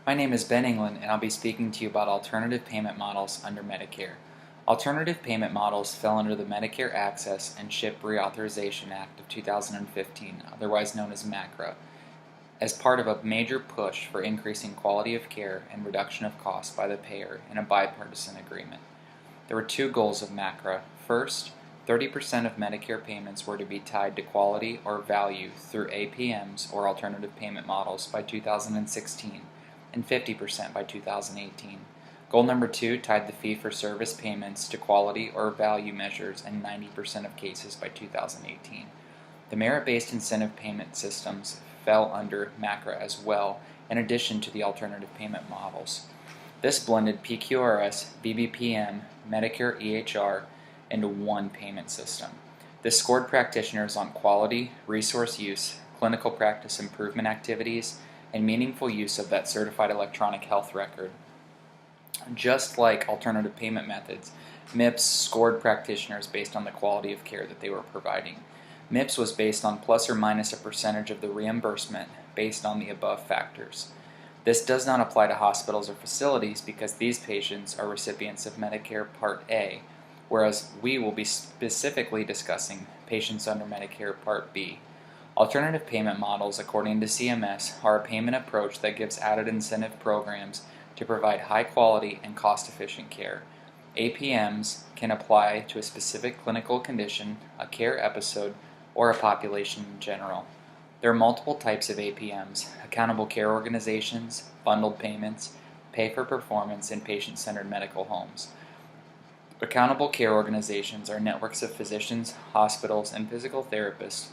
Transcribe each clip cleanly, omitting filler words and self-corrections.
My name is Ben England, and I'll be speaking to you about alternative payment models under Medicare. Alternative payment models fell under the Medicare Access and CHIP Reauthorization Act of 2015, otherwise known as MACRA, as part of a major push for increasing quality of care and reduction of costs by the payer in a bipartisan agreement. There were two goals of MACRA. First, 30% of Medicare payments were to be tied to quality or value through APMs or alternative payment models by 2016, and 50% by 2018. Goal number two tied the fee-for-service payments to quality or value measures in 90% of cases by 2018. The merit-based incentive payment systems fell under MACRA as well, in addition to the alternative payment models. This blended PQRS, BBPM, Medicare EHR into one payment system. This scored practitioners on quality, resource use, clinical practice improvement activities, and meaningful use of that certified electronic health record. Just like alternative payment methods, MIPS scored practitioners based on the quality of care that they were providing. MIPS was based on plus or minus a percentage of the reimbursement based on the above factors. This does not apply to hospitals or facilities because these patients are recipients of Medicare Part A, whereas we will be specifically discussing patients under Medicare Part B. Alternative payment models, according to CMS, are a payment approach that gives added incentive programs to provide high quality and cost-efficient care. APMs can apply to a specific clinical condition, a care episode, or a population in general. There are multiple types of APMs: accountable care organizations, bundled payments, pay-for-performance, and patient-centered medical homes. Accountable care organizations are networks of physicians, hospitals, and physical therapists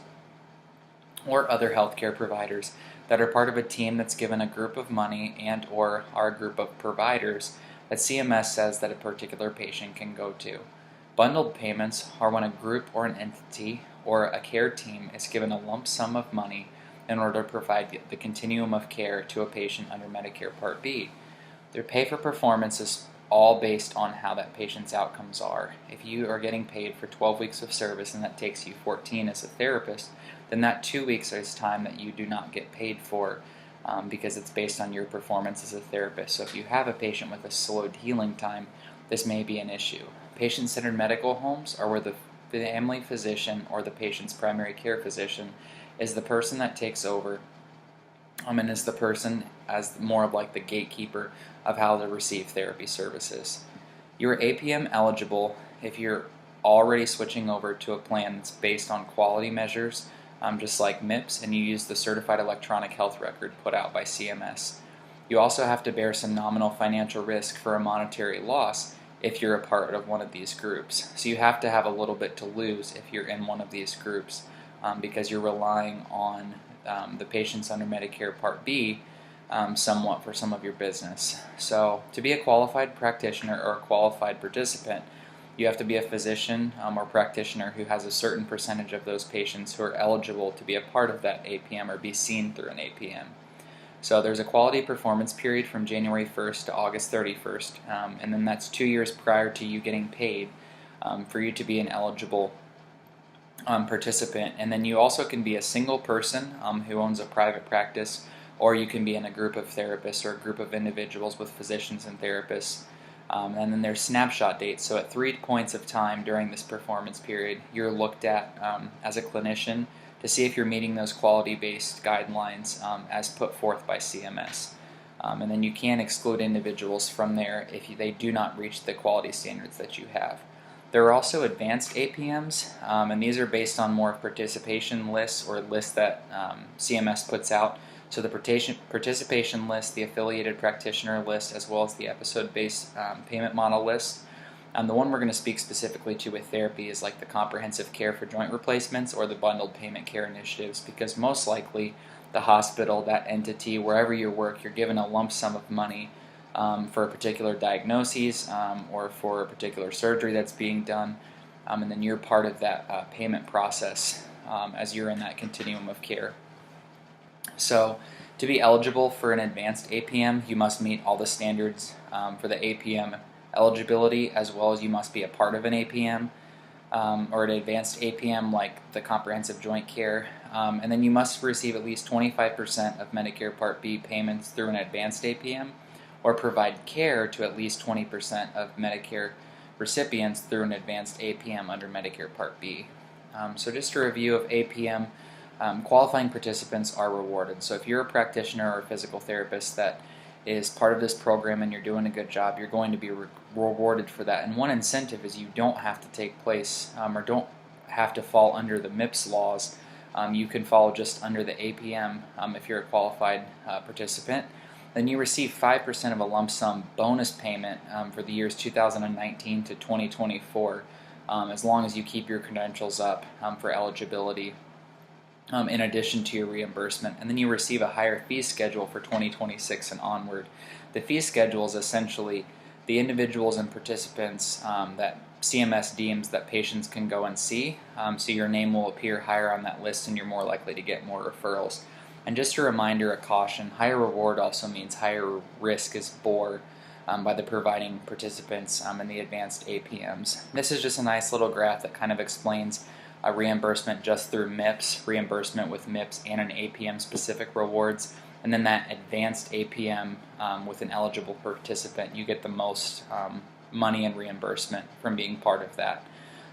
or other healthcare providers that are part of a team that's given a group of money and or are a group of providers that CMS says that a particular patient can go to. Bundled payments are when a group or an entity or a care team is given a lump sum of money in order to provide the continuum of care to a patient under Medicare Part B. Their pay for performance is all based on how that patient's outcomes are. If you are getting paid for 12 weeks of service and that takes you 14 as a therapist, then that 2 weeks is time that you do not get paid for because it's based on your performance as a therapist. So if you have a patient with a slowed healing time, this may be an issue. Patient-centered medical homes are where the family physician or the patient's primary care physician is the person that takes over and is the person as more of like the gatekeeper of how to receive therapy services. You are APM eligible if you're already switching over to a plan that's based on quality measures, just like MIPS, and you use the certified electronic health record put out by CMS. You also have to bear some nominal financial risk for a monetary loss if you're a part of one of these groups. So you have to have a little bit to lose if you're in one of these groups because you're relying on the patients under Medicare Part B somewhat for some of your business. So to be a qualified practitioner or a qualified participant, you have to be a physician or practitioner who has a certain percentage of those patients who are eligible to be a part of that APM or be seen through an APM. So there's a quality performance period from January 1st to August 31st, and then that's 2 years prior to you getting paid for you to be an eligible participant. And then you also can be a single person who owns a private practice, or you can be in a group of therapists or a group of individuals with physicians and therapists. And then there's snapshot dates. So at 3 points of time during this performance period, you're looked at as a clinician to see if you're meeting those quality-based guidelines as put forth by CMS. And then you can exclude individuals from there if they do not reach the quality standards that you have. There are also advanced APMs, and these are based on more participation lists or lists that CMS puts out. So the participation list, the affiliated practitioner list, as well as the episode-based payment model list. The one we're going to speak specifically to with therapy is like the comprehensive care for joint replacements or the bundled payment care initiatives, because most likely the hospital, that entity, wherever you work, you're given a lump sum of money for a particular diagnosis or for a particular surgery that's being done, and then you're part of that payment process as you're in that continuum of care. So to be eligible for an advanced APM, you must meet all the standards for the APM eligibility, as well as you must be a part of an APM. or an advanced APM like the comprehensive joint care, and then you must receive at least 25% of Medicare Part B payments through an advanced APM, or provide care to at least 20% of Medicare recipients through an advanced APM under Medicare Part B. So just a review of APM, qualifying participants are rewarded. So if you're a practitioner or a physical therapist that is part of this program and you're doing a good job, you're going to be rewarded for that. And one incentive is you don't have to take place or don't have to fall under the MIPS laws. You can fall just under the APM if you're a qualified participant. Then you receive 5% of a lump sum bonus payment for the years 2019 to 2024, as long as you keep your credentials up for eligibility. In addition to your reimbursement, and then you receive a higher fee schedule for 2026 and onward. The fee schedule is essentially the individuals and participants that CMS deems that patients can go and see, so your name will appear higher on that list and you're more likely to get more referrals. And just a reminder, a caution, higher reward also means higher risk is bore by the providing participants in the advanced APMs. This is just a nice little graph that kind of explains reimbursement just through MIPS, reimbursement with MIPS and an APM specific rewards, and then that advanced APM with an eligible participant, you get the most money and reimbursement from being part of that.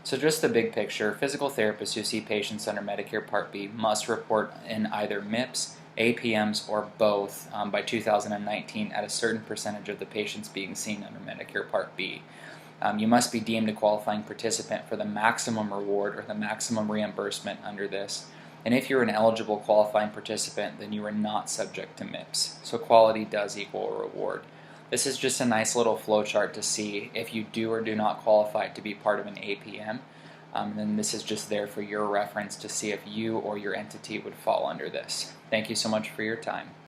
So just the big picture, physical therapists who see patients under Medicare Part B must report in either MIPS, APMs, or both by 2019 at a certain percentage of the patients being seen under Medicare Part B. You must be deemed a qualifying participant for the maximum reward or the maximum reimbursement under this. And if you're an eligible qualifying participant, then you are not subject to MIPS. So quality does equal a reward. This is just a nice little flowchart to see if you do or do not qualify to be part of an APM. Then this is just there for your reference to see if you or your entity would fall under this. Thank you so much for your time.